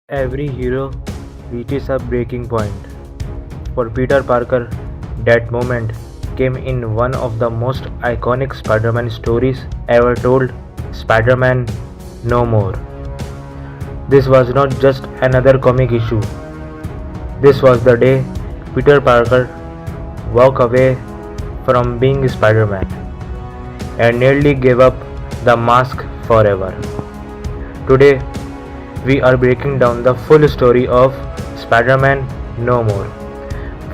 Every hero reaches a breaking point. For Peter Parker, that moment came in one of the most iconic Spider Man stories ever told, Spider Man No More. This was not just another comic issue, this was the day Peter Parker walked away from being Spider Man and nearly gave up the mask forever. Today, we are breaking down the full story of Spider Man No More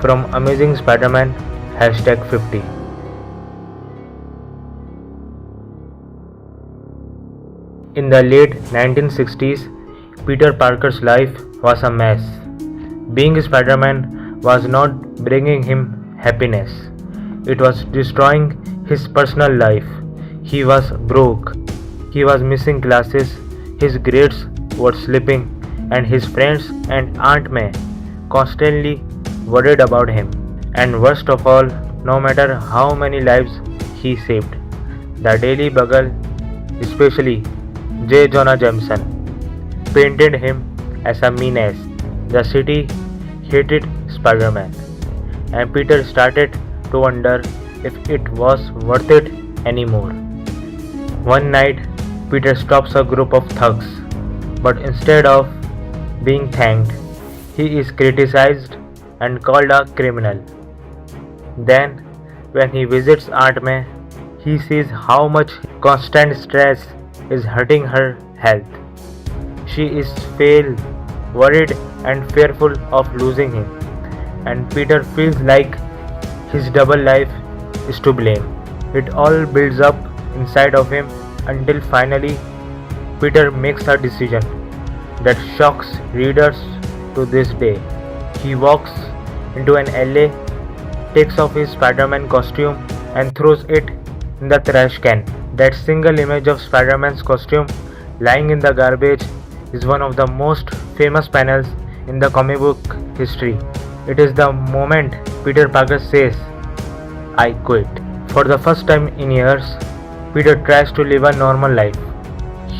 from Amazing Spider Man #50. In the late 1960s, Peter Parker's life was a mess. Being Spider Man was not bringing him happiness, it was destroying his personal life. He was broke, he was missing classes, his grades were slipping, and his friends and Aunt May constantly worried about him. And worst of all, no matter how many lives he saved, the Daily Bugle, especially J. Jonah Jameson, painted him as a menace. The city hated Spider Man, and Peter started to wonder if it was worth it anymore. One night, Peter stops a group of thugs, but instead of being thanked, he is criticized and called a criminal. Then, when he visits Aunt May, he sees how much constant stress is hurting her health. She is pale, worried, and fearful of losing him, and Peter feels like his double life is to blame. It all builds up inside of him until finally Peter makes a decision that shocks readers to this day. He walks into an alley, takes off his Spider Man costume, and throws it in the trash can. That single image of Spider Man's costume lying in the garbage is one of the most famous panels in the comic book history. It is the moment Peter Parker says, I quit. For the first time in years, Peter tries to live a normal life.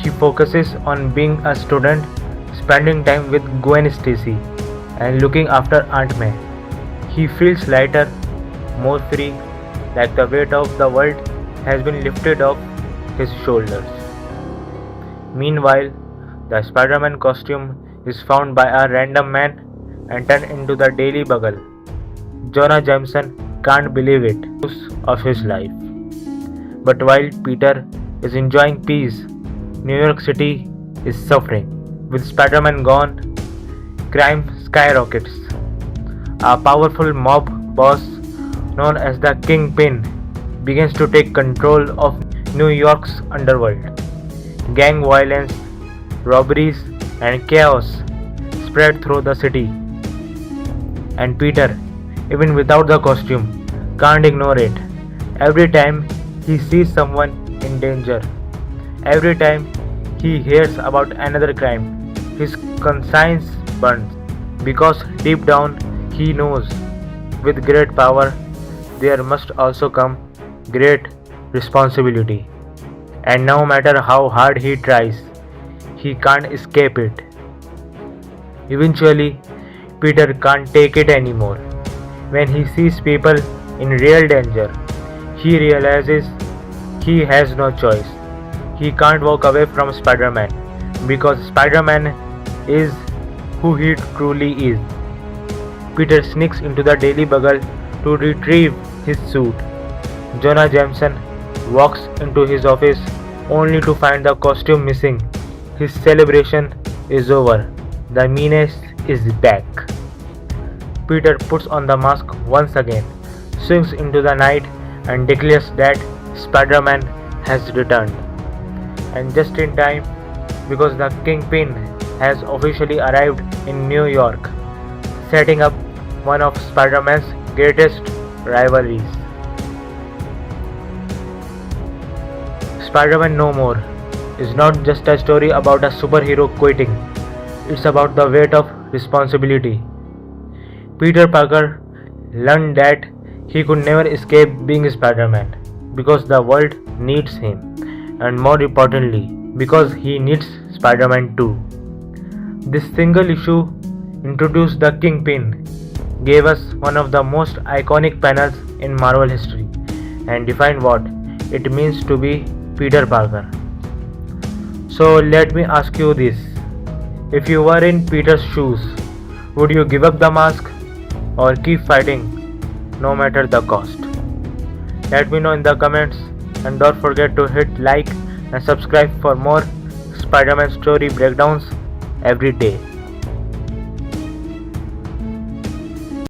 He focuses on being a student, spending time with Gwen Stacy, and looking after Aunt May. He feels lighter, more free, like the weight of the world has been lifted off his shoulders. Meanwhile, the Spider Man costume is found by a random man and turned into the Daily Bugle. Jonah Jameson can't believe it of his life. But while Peter is enjoying peace, New York City is suffering. With Spider Man gone, crime skyrockets. A powerful mob boss known as the Kingpin begins to take control of New York's underworld. Gang violence, robberies, and chaos spread through the city. And Peter, even without the costume, can't ignore it. Every time he sees someone in danger, every time he hears about another crime, his conscience burns. Because deep down he knows with great power there must also come great responsibility. And no matter how hard he tries, he can't escape it. Eventually, Peter can't take it anymore. When he sees people in real danger, he realizes he has no choice. He can't walk away from Spider Man because Spider Man is who he truly is. Peter sneaks into the Daily Bugle to retrieve his suit. Jonah Jameson walks into his office only to find the costume missing. His celebration is over. The menace is back. Peter puts on the mask once again, swings into the night, and declares that Spider Man has returned. And just in time, because the Kingpin has officially arrived in New York, setting up one of Spider Man's greatest rivalries. Spider Man No More is not just a story about a superhero quitting, it's about the weight of responsibility. Peter Parker learned that he could never escape being Spider Man because the world needs him, and more importantly, because he needs Spider Man too. This single issue introduced the Kingpin, gave us one of the most iconic panels in Marvel history, and defined what it means to be Peter Parker. So let me ask you this. If you were in Peter's shoes, would you give up the mask or keep fighting no matter the cost? Let me know in the comments, and don't forget to hit like and subscribe for more Spider-Man story breakdowns every day.